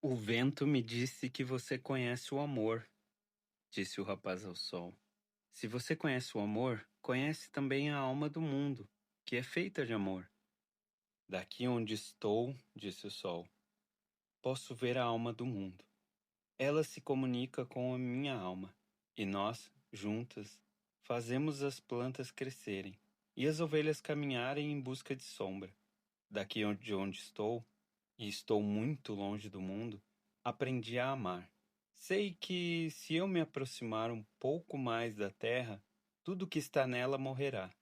O vento me disse que você conhece o amor, disse o rapaz ao sol. Se você conhece o amor, conhece também a alma do mundo, que é feita de amor. Daqui onde estou, disse o sol, posso ver a alma do mundo. Ela se comunica com a minha alma, e nós, juntas, fazemos as plantas crescerem e as ovelhas caminharem em busca de sombra. Daqui onde estou, e estou muito longe do mundo, aprendi a amar. Sei que, se eu me aproximar um pouco mais da terra, tudo que está nela morrerá,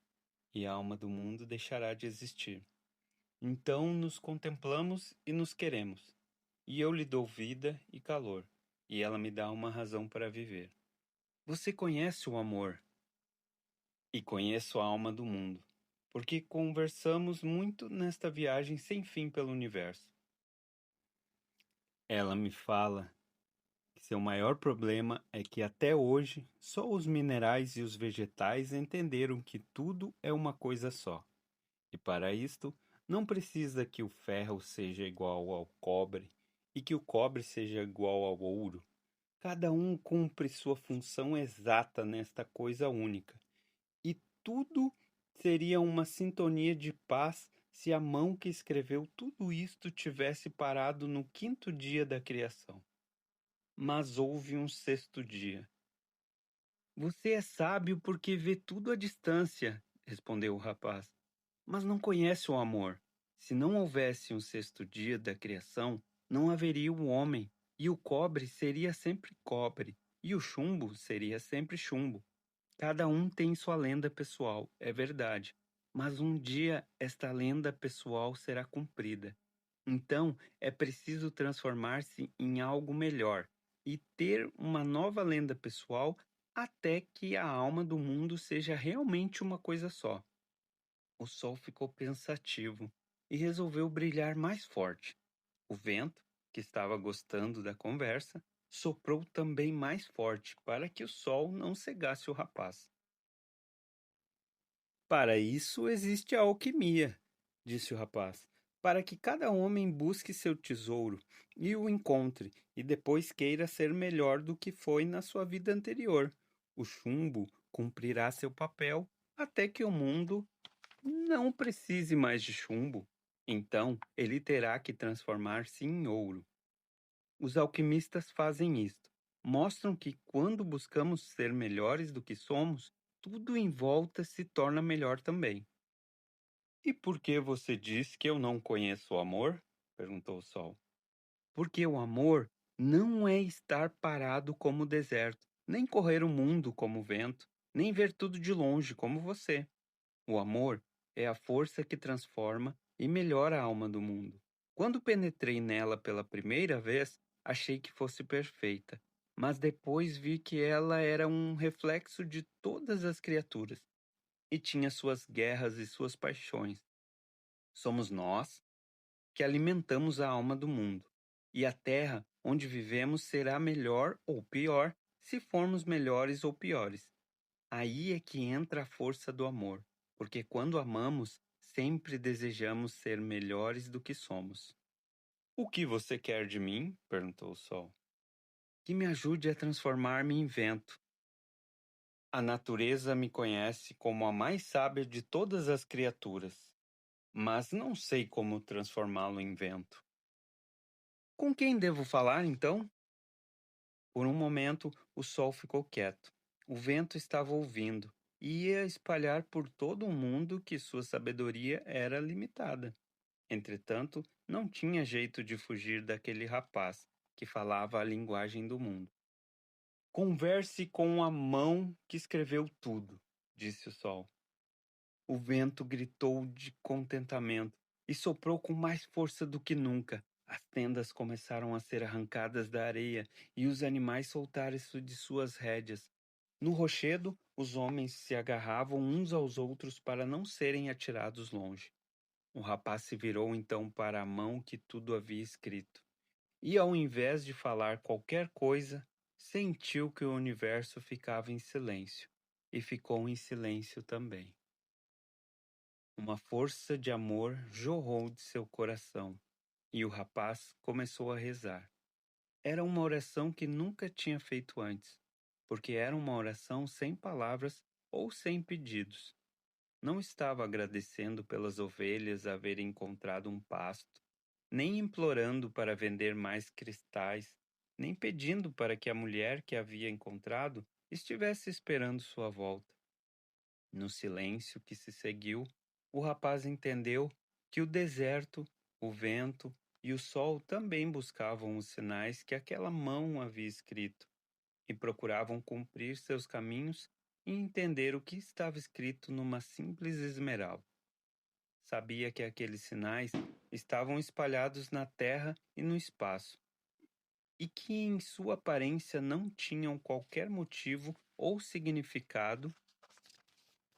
e a alma do mundo deixará de existir. Então nos contemplamos e nos queremos, e eu lhe dou vida e calor, e ela me dá uma razão para viver. Você conhece o amor, e conheço a alma do mundo, porque conversamos muito nesta viagem sem fim pelo universo. Ela me fala que seu maior problema é que até hoje só os minerais e os vegetais entenderam que tudo é uma coisa só. E para isto, não precisa que o ferro seja igual ao cobre e que o cobre seja igual ao ouro. Cada um cumpre sua função exata nesta coisa única. E tudo seria uma sintonia de paz se a mão que escreveu tudo isto tivesse parado no quinto dia da criação. Mas houve um sexto dia. Você é sábio porque vê tudo à distância, respondeu o rapaz, mas não conhece o amor. Se não houvesse um sexto dia da criação, não haveria o homem, e o cobre seria sempre cobre, e o chumbo seria sempre chumbo. Cada um tem sua lenda pessoal, é verdade, mas um dia esta lenda pessoal será cumprida. Então é preciso transformar-se em algo melhor e ter uma nova lenda pessoal até que a alma do mundo seja realmente uma coisa só. O sol ficou pensativo e resolveu brilhar mais forte. O vento, que estava gostando da conversa, soprou também mais forte para que o sol não cegasse o rapaz. Para isso existe a alquimia, disse o rapaz, para que cada homem busque seu tesouro e o encontre, e depois queira ser melhor do que foi na sua vida anterior. O chumbo cumprirá seu papel até que o mundo não precise mais de chumbo. Então ele terá que transformar-se em ouro. Os alquimistas fazem isto. Mostram que quando buscamos ser melhores do que somos, tudo em volta se torna melhor também. E por que você diz que eu não conheço o amor? Perguntou o sol. Porque o amor não é estar parado como o deserto, nem correr o mundo como o vento, nem ver tudo de longe como você. O amor é a força que transforma e melhora a alma do mundo. Quando penetrei nela pela primeira vez, achei que fosse perfeita, mas depois vi que ela era um reflexo de todas as criaturas e tinha suas guerras e suas paixões. Somos nós que alimentamos a alma do mundo, e a terra onde vivemos será melhor ou pior se formos melhores ou piores. Aí é que entra a força do amor, porque quando amamos, sempre desejamos ser melhores do que somos. O que você quer de mim? Perguntou o sol. Que me ajude a transformar-me em vento. A natureza me conhece como a mais sábia de todas as criaturas, mas não sei como transformá-lo em vento. Com quem devo falar, então? Por um momento, o sol ficou quieto. O vento estava ouvindo e ia espalhar por todo o mundo que sua sabedoria era limitada. Entretanto, não tinha jeito de fugir daquele rapaz que falava a linguagem do mundo. Converse com a mão que escreveu tudo, disse o sol. O vento gritou de contentamento e soprou com mais força do que nunca. As tendas começaram a ser arrancadas da areia e os animais soltaram-se de suas rédeas. No rochedo, os homens se agarravam uns aos outros para não serem atirados longe. O rapaz se virou então para a mão que tudo havia escrito. E ao invés de falar qualquer coisa, sentiu que o universo ficava em silêncio. E ficou em silêncio também. Uma força de amor jorrou de seu coração, e o rapaz começou a rezar. Era uma oração que nunca tinha feito antes, porque era uma oração sem palavras ou sem pedidos. Não estava agradecendo pelas ovelhas haverem encontrado um pasto, nem implorando para vender mais cristais, nem pedindo para que a mulher que havia encontrado estivesse esperando sua volta. No silêncio que se seguiu, o rapaz entendeu que o deserto, o vento e o sol também buscavam os sinais que aquela mão havia escrito e procuravam cumprir seus caminhos e entender o que estava escrito numa simples esmeralda. Sabia que aqueles sinais estavam espalhados na terra e no espaço, e que em sua aparência não tinham qualquer motivo ou significado,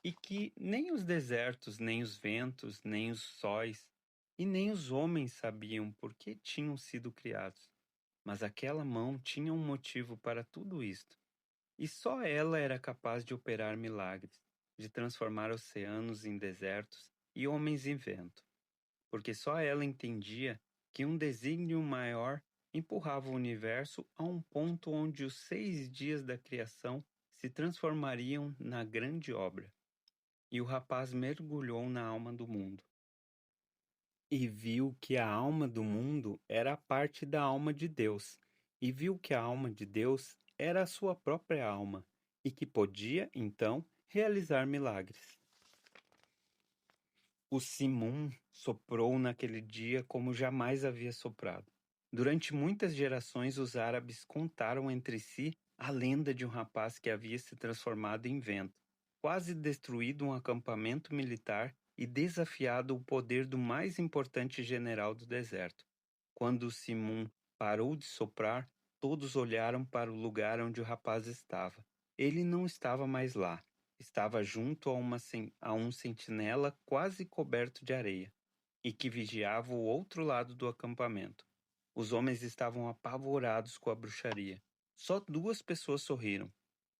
e que nem os desertos, nem os ventos, nem os sóis, e nem os homens sabiam por que tinham sido criados. Mas aquela mão tinha um motivo para tudo isto. E só ela era capaz de operar milagres, de transformar oceanos em desertos e homens em vento, porque só ela entendia que um desígnio maior empurrava o universo a um ponto onde os 6 dias da criação se transformariam na grande obra. E o rapaz mergulhou na alma do mundo. E viu que a alma do mundo era a parte da alma de Deus, e viu que a alma de Deus era a sua própria alma, e que podia, então, realizar milagres. O Simum soprou naquele dia como jamais havia soprado. Durante muitas gerações, os árabes contaram entre si a lenda de um rapaz que havia se transformado em vento, quase destruído um acampamento militar e desafiado o poder do mais importante general do deserto. Quando o Simum parou de soprar, todos olharam para o lugar onde o rapaz estava. Ele não estava mais lá. Estava junto a um sentinela quase coberto de areia, e que vigiava o outro lado do acampamento. Os homens estavam apavorados com a bruxaria. Só 2 pessoas sorriram: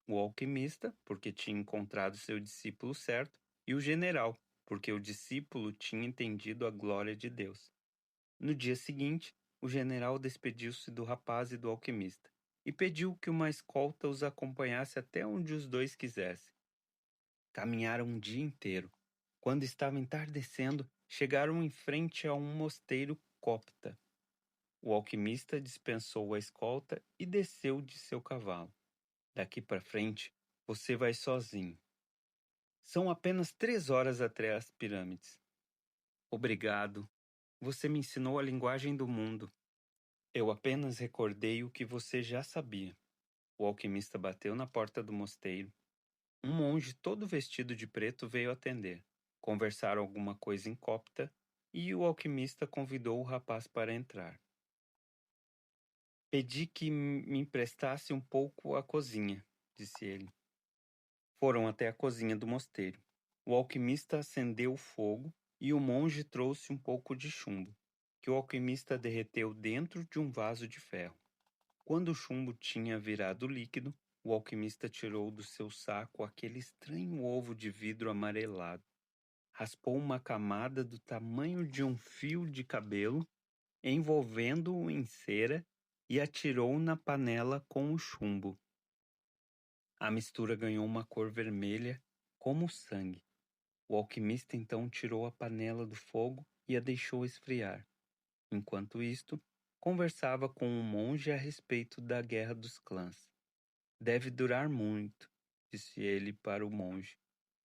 o alquimista, porque tinha encontrado seu discípulo certo, e o general, porque o discípulo tinha entendido a glória de Deus. No dia seguinte, o general despediu-se do rapaz e do alquimista, e pediu que uma escolta os acompanhasse até onde os dois quisessem. Caminharam um dia inteiro. Quando estava entardecendo, chegaram em frente a um mosteiro copta. O alquimista dispensou a escolta e desceu de seu cavalo. Daqui para frente, você vai sozinho. São apenas 3 horas até as pirâmides. Obrigado. Você me ensinou a linguagem do mundo. Eu apenas recordei o que você já sabia. O alquimista bateu na porta do mosteiro. Um monge todo vestido de preto veio atender. Conversaram alguma coisa em copta e o alquimista convidou o rapaz para entrar. Pedi que me emprestasse um pouco a cozinha, disse ele. Foram até a cozinha do mosteiro. O alquimista acendeu o fogo e o monge trouxe um pouco de chumbo, que o alquimista derreteu dentro de um vaso de ferro. Quando o chumbo tinha virado líquido, o alquimista tirou do seu saco aquele estranho ovo de vidro amarelado. Raspou uma camada do tamanho de um fio de cabelo, envolvendo-o em cera, e atirou na panela com o chumbo. A mistura ganhou uma cor vermelha, como o sangue. O alquimista então tirou a panela do fogo e a deixou esfriar. Enquanto isto, conversava com um monge a respeito da guerra dos clãs. Deve durar muito, disse ele para o monge.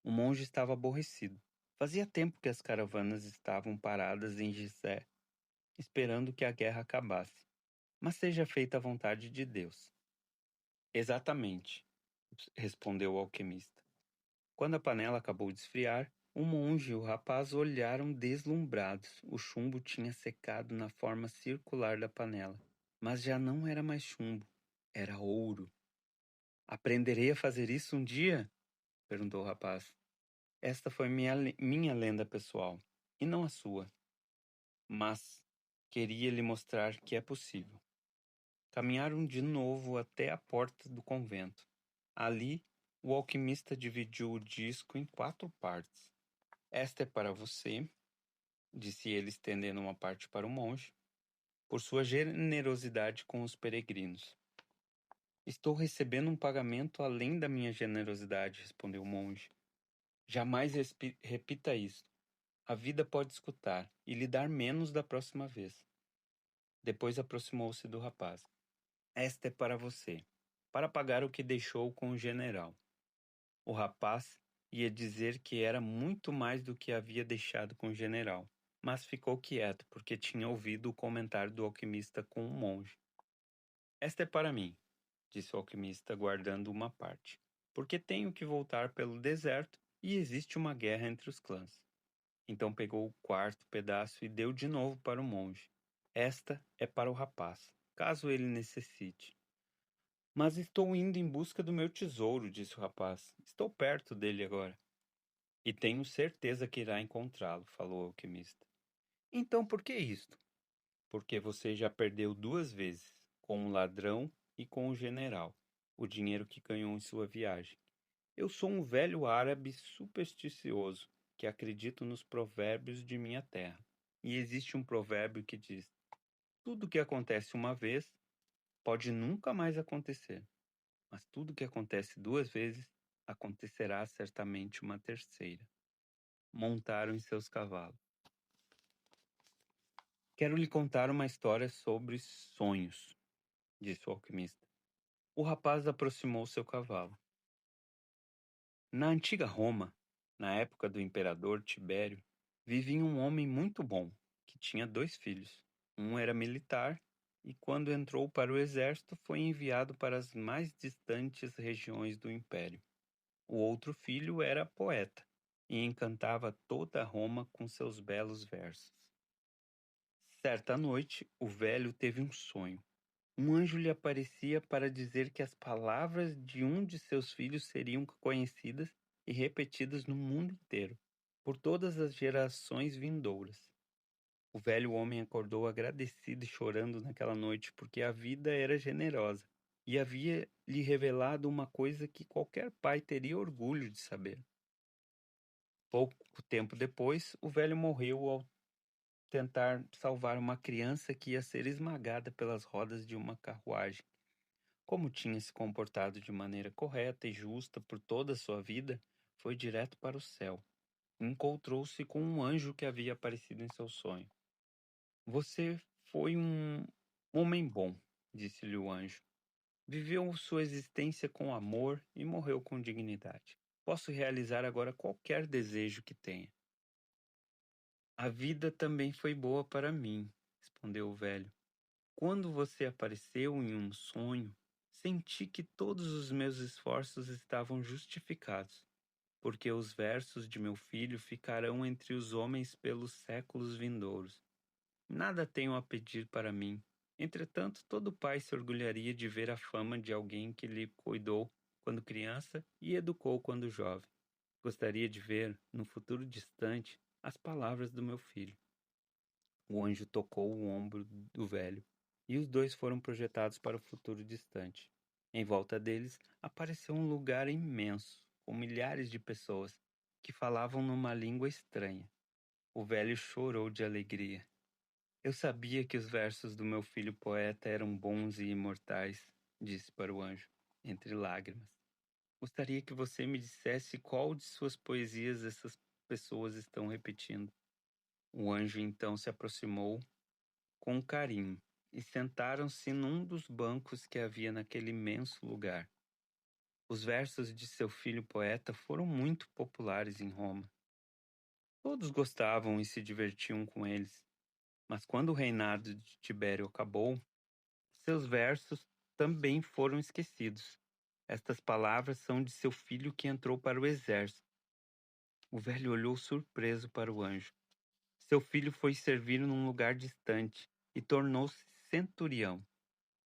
O monge estava aborrecido. Fazia tempo que as caravanas estavam paradas em Gizé, esperando que a guerra acabasse. Mas seja feita a vontade de Deus. Exatamente, respondeu o alquimista. Quando a panela acabou de esfriar, o monge e o rapaz olharam deslumbrados. O chumbo tinha secado na forma circular da panela, mas já não era mais chumbo, era ouro. Aprenderei a fazer isso um dia? Perguntou o rapaz. Esta foi minha lenda pessoal, e não a sua. Mas queria lhe mostrar que é possível. Caminharam de novo até a porta do convento. Ali, o alquimista dividiu o disco em 4 partes. Esta é para você, disse ele, estendendo uma parte para o monge. por sua generosidade com os peregrinos. Estou recebendo um pagamento além da minha generosidade, respondeu o monge. Jamais repita isso. A vida pode escutar e lhe dar menos da próxima vez. Depois aproximou-se do rapaz. Esta é para você, para pagar o que deixou com o general. O rapaz ia dizer que era muito mais do que havia deixado com o general, mas ficou quieto porque tinha ouvido o comentário do alquimista com o monge. Esta é para mim, disse o alquimista, guardando uma parte, porque tenho que voltar pelo deserto e existe uma guerra entre os clãs. Então pegou o quarto pedaço e deu de novo para o monge. Esta é para o rapaz, caso ele necessite. Mas estou indo em busca do meu tesouro, disse o rapaz. Estou perto dele agora. E tenho certeza que irá encontrá-lo, falou o alquimista. Então por que isto? Porque você já perdeu 2 vezes, com o ladrão e com o general, o dinheiro que ganhou em sua viagem. Eu sou um velho árabe supersticioso, que acredito nos provérbios de minha terra. E existe um provérbio que diz: tudo que acontece uma vez pode nunca mais acontecer, mas tudo que acontece 2 vezes acontecerá certamente uma terceira. Montaram em seus cavalos. Quero lhe contar uma história sobre sonhos, disse o alquimista. O rapaz aproximou seu cavalo. Na antiga Roma, na época do imperador Tibério, vivia um homem muito bom, que tinha 2 filhos. Um era militar e, quando entrou para o exército, foi enviado para as mais distantes regiões do império. O outro filho era poeta e encantava toda Roma com seus belos versos. Certa noite, o velho teve um sonho. Um anjo lhe aparecia para dizer que as palavras de um de seus filhos seriam conhecidas e repetidas no mundo inteiro, por todas as gerações vindouras. O velho homem acordou agradecido e chorando naquela noite, porque a vida era generosa e havia lhe revelado uma coisa que qualquer pai teria orgulho de saber. Pouco tempo depois, o velho morreu ao tentar salvar uma criança que ia ser esmagada pelas rodas de uma carruagem. Como tinha se comportado de maneira correta e justa por toda a sua vida, foi direto para o céu. Encontrou-se com um anjo que havia aparecido em seu sonho. Você foi um homem bom, disse-lhe o anjo. Viveu sua existência com amor e morreu com dignidade. Posso realizar agora qualquer desejo que tenha. A vida também foi boa para mim, respondeu o velho. Quando você apareceu em um sonho, senti que todos os meus esforços estavam justificados, porque os versos de meu filho ficarão entre os homens pelos séculos vindouros. Nada tenho a pedir para mim. Entretanto, todo pai se orgulharia de ver a fama de alguém que lhe cuidou quando criança e educou quando jovem. Gostaria de ver, no futuro distante, as palavras do meu filho. O anjo tocou o ombro do velho, e os dois foram projetados para o futuro distante. Em volta deles apareceu um lugar imenso, com milhares de pessoas que falavam numa língua estranha. O velho chorou de alegria. Eu sabia que os versos do meu filho poeta eram bons e imortais, disse para o anjo, entre lágrimas. Gostaria que você me dissesse qual de suas poesias essas pessoas estão repetindo. O anjo então se aproximou com carinho e sentaram-se num dos bancos que havia naquele imenso lugar. Os versos de seu filho poeta foram muito populares em Roma. Todos gostavam e se divertiam com eles. Mas quando o reinado de Tibério acabou, seus versos também foram esquecidos. Estas palavras são de seu filho que entrou para o exército. O velho olhou surpreso para o anjo. Seu filho foi servir num lugar distante e tornou-se centurião.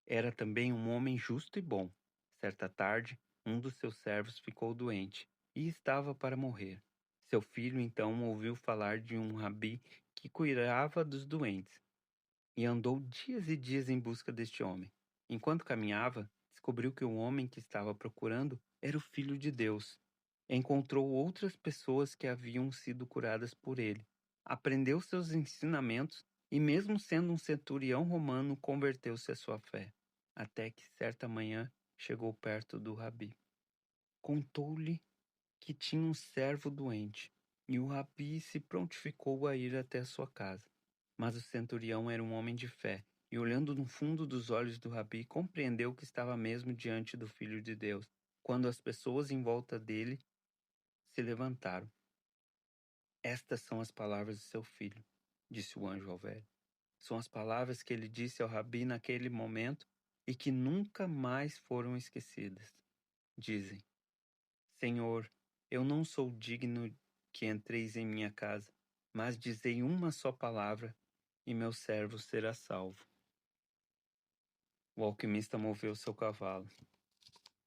Era também um homem justo e bom. Certa tarde, um dos seus servos ficou doente e estava para morrer. Seu filho então ouviu falar de um rabi que cuidava dos doentes e andou dias e dias em busca deste homem. Enquanto caminhava, descobriu que o homem que estava procurando era o Filho de Deus. Encontrou outras pessoas que haviam sido curadas por ele. Aprendeu seus ensinamentos e mesmo sendo um centurião romano, converteu-se à sua fé, até que certa manhã chegou perto do rabi. Contou-lhe que tinha um servo doente, e o rabi se prontificou a ir até sua casa. Mas o centurião era um homem de fé, e olhando no fundo dos olhos do rabi, compreendeu que estava mesmo diante do Filho de Deus, quando as pessoas em volta dele se levantaram. Estas são as palavras de seu filho, disse o anjo ao velho. São as palavras que ele disse ao rabi naquele momento e que nunca mais foram esquecidas. Dizem: Senhor, eu não sou digno que entreis em minha casa, mas dizei uma só palavra e meu servo será salvo. O alquimista moveu seu cavalo.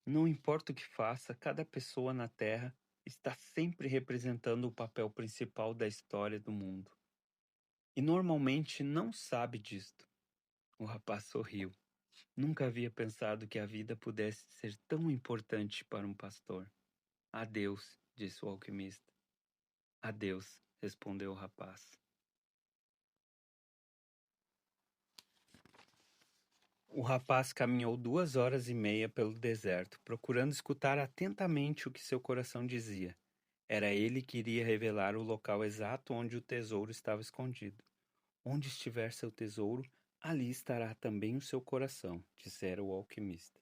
Não importa o que faça, cada pessoa na Terra está sempre representando o papel principal da história do mundo. E normalmente não sabe disto. O rapaz sorriu. Nunca havia pensado que a vida pudesse ser tão importante para um pastor. Adeus, disse o alquimista. Adeus, respondeu o rapaz. O rapaz caminhou 2 horas e meia pelo deserto, procurando escutar atentamente o que seu coração dizia. Era ele que iria revelar o local exato onde o tesouro estava escondido. Onde estiver seu tesouro, ali estará também o seu coração, dissera o alquimista.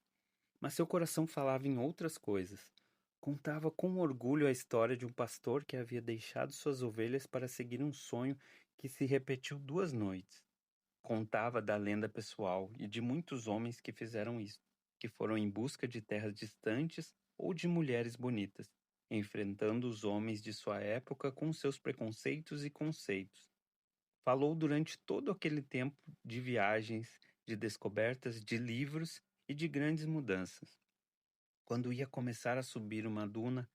Mas seu coração falava em outras coisas. Contava com orgulho a história de um pastor que havia deixado suas ovelhas para seguir um sonho que se repetiu 2 noites. Contava da lenda pessoal e de muitos homens que fizeram isso, que foram em busca de terras distantes ou de mulheres bonitas, enfrentando os homens de sua época com seus preconceitos e conceitos. Falou durante todo aquele tempo de viagens, de descobertas, de livros e de grandes mudanças. Quando ia começar a subir uma duna,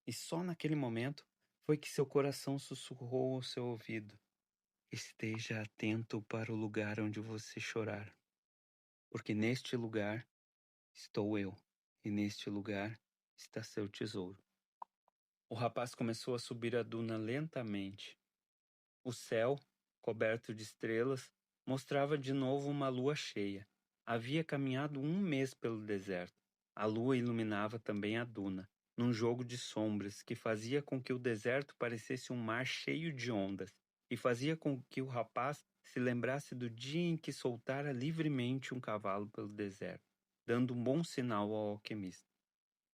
e só naquele momento foi que seu coração sussurrou ao seu ouvido: Esteja atento para o lugar onde você chorar, porque neste lugar estou eu, e neste lugar está seu tesouro. O rapaz começou a subir a duna lentamente. O céu, coberto de estrelas, mostrava de novo uma lua cheia. Havia caminhado 1 mês pelo deserto. A lua iluminava também a duna, num jogo de sombras que fazia com que o deserto parecesse um mar cheio de ondas, e fazia com que o rapaz se lembrasse do dia em que soltara livremente um cavalo pelo deserto, dando um bom sinal ao alquimista.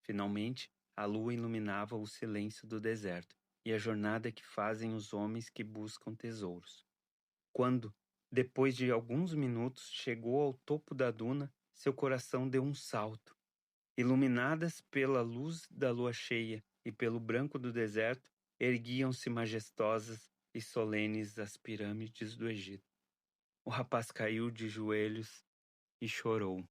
Finalmente, a lua iluminava o silêncio do deserto e a jornada que fazem os homens que buscam tesouros. Quando, depois de alguns minutos, chegou ao topo da duna, seu coração deu um salto. Iluminadas pela luz da lua cheia e pelo branco do deserto, erguiam-se majestosas e solenes as pirâmides do Egito. O rapaz caiu de joelhos e chorou.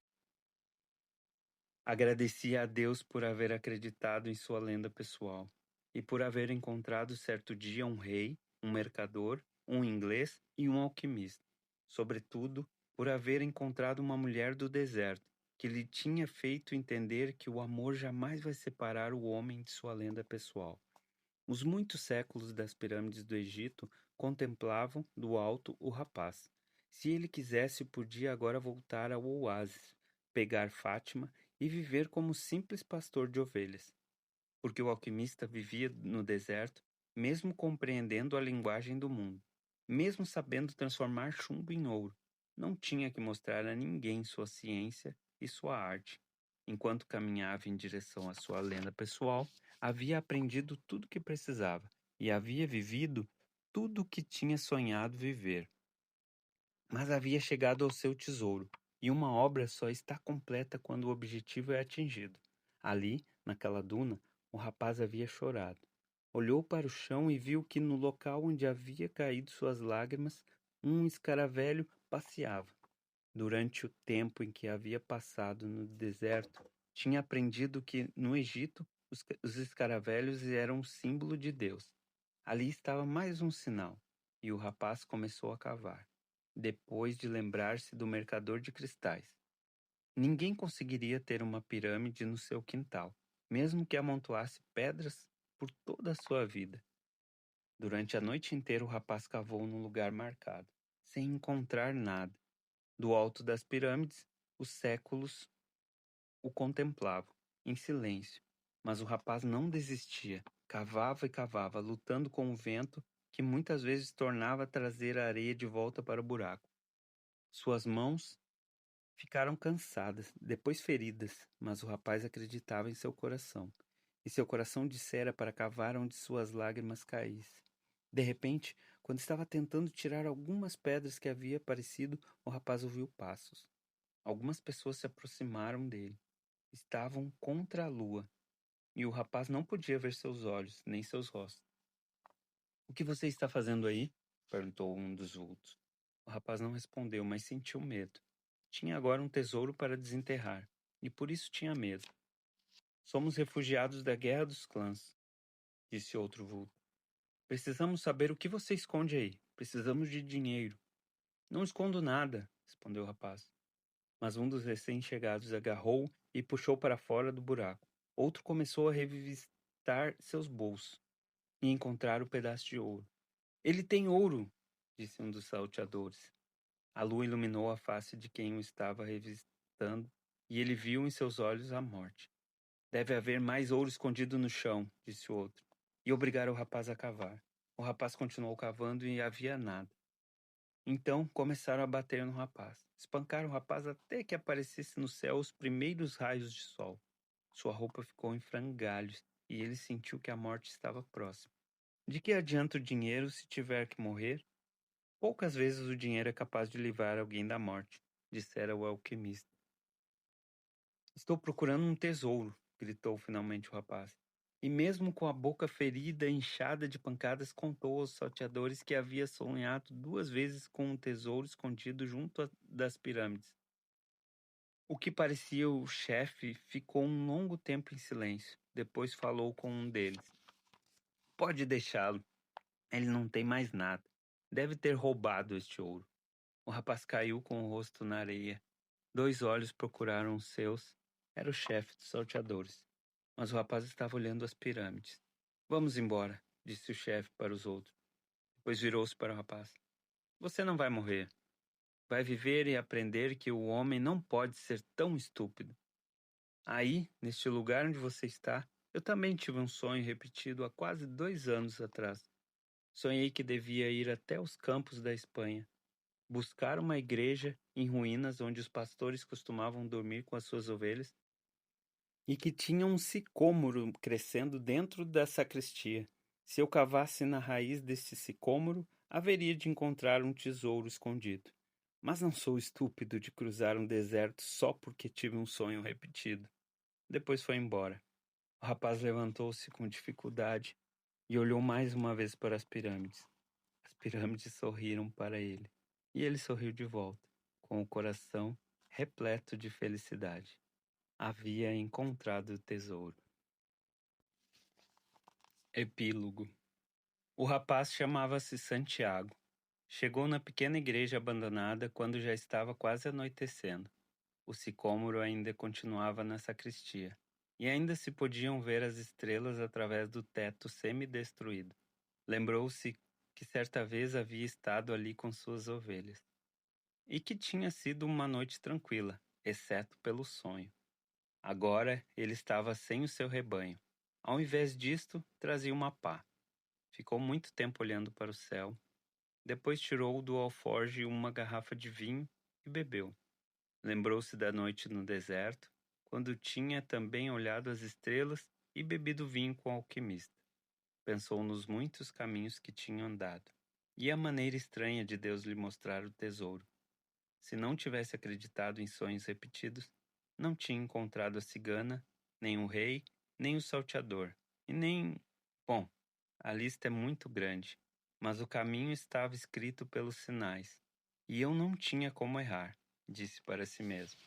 Agradecia a Deus por haver acreditado em sua lenda pessoal e por haver encontrado certo dia um rei, um mercador, um inglês e um alquimista. Sobretudo, por haver encontrado uma mulher do deserto, que lhe tinha feito entender que o amor jamais vai separar o homem de sua lenda pessoal. Os muitos séculos das pirâmides do Egito contemplavam do alto o rapaz. Se ele quisesse, podia agora voltar ao oásis, pegar Fátima e viver como simples pastor de ovelhas. Porque o alquimista vivia no deserto, mesmo compreendendo a linguagem do mundo, mesmo sabendo transformar chumbo em ouro, não tinha que mostrar a ninguém sua ciência e sua arte. Enquanto caminhava em direção à sua lenda pessoal, havia aprendido tudo o que precisava e havia vivido tudo o que tinha sonhado viver. Mas havia chegado ao seu tesouro, e uma obra só está completa quando o objetivo é atingido. Ali, naquela duna, o rapaz havia chorado. Olhou para o chão e viu que no local onde havia caído suas lágrimas, um escaravelho passeava. Durante o tempo em que havia passado no deserto, tinha aprendido que, no Egito, os escaravelhos eram um símbolo de Deus. Ali estava mais um sinal, e o rapaz começou a cavar, depois de lembrar-se do mercador de cristais. Ninguém conseguiria ter uma pirâmide no seu quintal, mesmo que amontoasse pedras por toda a sua vida. Durante a noite inteira o rapaz cavou num lugar marcado. sem encontrar nada. Do alto das pirâmides, os séculos o contemplavam, em silêncio. Mas o rapaz não desistia. Cavava e cavava, lutando com o vento, que muitas vezes tornava a trazer a areia de volta para o buraco. Suas mãos ficaram cansadas, depois feridas, mas o rapaz acreditava em seu coração. E seu coração dissera para cavar onde suas lágrimas caíssem. De repente, quando estava tentando tirar algumas pedras que havia aparecido, o rapaz ouviu passos. Algumas pessoas se aproximaram dele. Estavam contra a lua, e o rapaz não podia ver seus olhos, nem seus rostos. "O que você está fazendo aí?" perguntou um dos vultos. O rapaz não respondeu, mas sentiu medo. Tinha agora um tesouro para desenterrar, e por isso tinha medo. "Somos refugiados da Guerra dos Clãs", disse outro vulto. "Precisamos saber o que você esconde aí. Precisamos de dinheiro." "Não escondo nada", respondeu o rapaz. Mas um dos recém-chegados agarrou e puxou para fora do buraco. Outro começou a revistar seus bolsos e encontrar o pedaço de ouro. "Ele tem ouro", disse um dos salteadores. A lua iluminou a face de quem o estava revistando e ele viu em seus olhos a morte. "Deve haver mais ouro escondido no chão", disse o outro, e obrigaram o rapaz a cavar. O rapaz continuou cavando e havia nada. Então começaram a bater no rapaz. Espancaram o rapaz até que aparecesse no céu os primeiros raios de sol. Sua roupa ficou em frangalhos e ele sentiu que a morte estava próxima. "De que adianta o dinheiro se tiver que morrer? Poucas vezes o dinheiro é capaz de livrar alguém da morte", dissera o alquimista. "Estou procurando um tesouro", gritou finalmente o rapaz. E mesmo com a boca ferida e inchada de pancadas, contou aos salteadores que havia sonhado 2 vezes com um tesouro escondido junto das pirâmides. O que parecia o chefe ficou um longo tempo em silêncio. Depois falou com um deles. "Pode deixá-lo. Ele não tem mais nada. Deve ter roubado este ouro." O rapaz caiu com o rosto na areia. 2 olhos procuraram os seus. Era o chefe dos salteadores. Mas o rapaz estava olhando as pirâmides. "Vamos embora", disse o chefe para os outros. Depois virou-se para o rapaz. "Você não vai morrer. Vai viver e aprender que o homem não pode ser tão estúpido. Aí, neste lugar onde você está, eu também tive um sonho repetido há quase 2 anos atrás. Sonhei que devia ir até os campos da Espanha, buscar uma igreja em ruínas onde os pastores costumavam dormir com as suas ovelhas e que tinha um sicômoro crescendo dentro da sacristia. Se eu cavasse na raiz deste sicômoro, haveria de encontrar um tesouro escondido. Mas não sou estúpido de cruzar um deserto só porque tive um sonho repetido." Depois foi embora. O rapaz levantou-se com dificuldade e olhou mais uma vez para as pirâmides. As pirâmides sorriram para ele, e ele sorriu de volta, com o coração repleto de felicidade. Havia encontrado o tesouro. Epílogo. O rapaz chamava-se Santiago. Chegou na pequena igreja abandonada quando já estava quase anoitecendo. O sicômoro ainda continuava na sacristia, e ainda se podiam ver as estrelas através do teto semi-destruído. Lembrou-se que certa vez havia estado ali com suas ovelhas, e que tinha sido uma noite tranquila, exceto pelo sonho. Agora ele estava sem o seu rebanho. Ao invés disto, trazia uma pá. Ficou muito tempo olhando para o céu. Depois tirou do alforje uma garrafa de vinho e bebeu. Lembrou-se da noite no deserto, quando tinha também olhado as estrelas e bebido vinho com o alquimista. Pensou nos muitos caminhos que tinha andado, e a maneira estranha de Deus lhe mostrar o tesouro. Se não tivesse acreditado em sonhos repetidos, não tinha encontrado a cigana, nem o rei, nem o salteador, e nem... Bom, a lista é muito grande, mas o caminho estava escrito pelos sinais, e eu não tinha como errar, disse para si mesmo.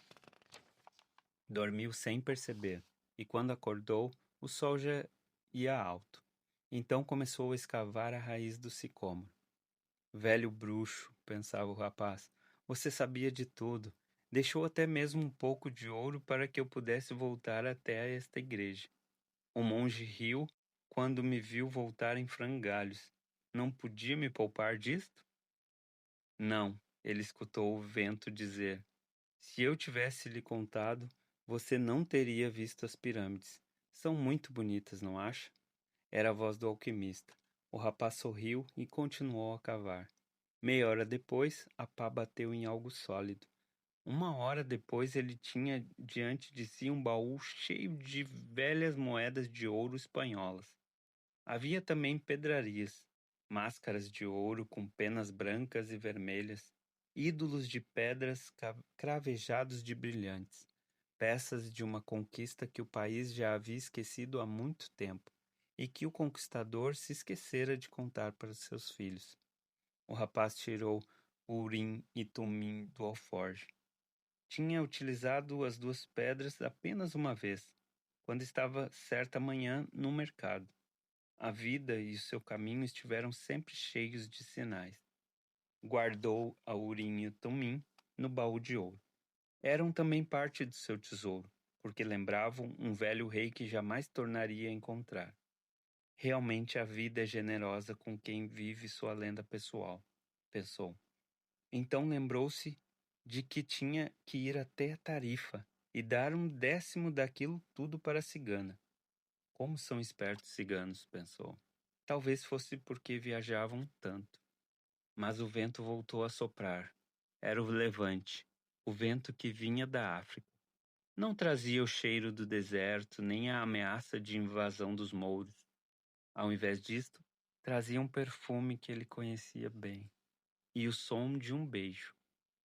Dormiu sem perceber, e quando acordou, o sol já ia alto. Então começou a escavar a raiz do sicômoro. "Velho bruxo", pensava o rapaz, "você sabia de tudo. Deixou até mesmo um pouco de ouro para que eu pudesse voltar até esta igreja." O monge riu quando me viu voltar em frangalhos. "Não podia me poupar disto?" Não, ele escutou o vento dizer: se eu tivesse lhe contado, você não teria visto as pirâmides. São muito bonitas, não acha? Era a voz do alquimista. O rapaz sorriu e continuou a cavar. Meia hora depois, a pá bateu em algo sólido. Uma hora depois, ele tinha diante de si um baú cheio de velhas moedas de ouro espanholas. Havia também pedrarias, máscaras de ouro com penas brancas e vermelhas, ídolos de pedras cravejados de brilhantes, peças de uma conquista que o país já havia esquecido há muito tempo e que o conquistador se esquecera de contar para seus filhos. O rapaz tirou o Urim e Tumim do alforje. Tinha utilizado as duas pedras apenas uma vez, quando estava certa manhã no mercado. A vida e o seu caminho estiveram sempre cheios de sinais. Guardou a Urim e o Tumim no baú de ouro. Eram também parte do seu tesouro, porque lembravam um velho rei que jamais tornaria a encontrar. Realmente a vida é generosa com quem vive sua lenda pessoal, pensou. Então lembrou-se de que tinha que ir até a Tarifa e dar 1/10 daquilo tudo para a cigana. Como são espertos ciganos, pensou. Talvez fosse porque viajavam tanto. Mas o vento voltou a soprar. Era o levante, o vento que vinha da África. Não trazia o cheiro do deserto, nem a ameaça de invasão dos mouros. Ao invés disto, trazia um perfume que ele conhecia bem, e o som de um beijo,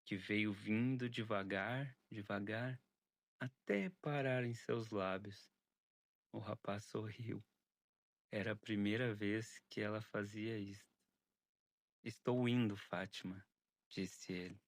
que veio vindo devagar, devagar, até parar em seus lábios. O rapaz sorriu. Era a primeira vez que ela fazia isto. Estou indo, Fátima, disse ele.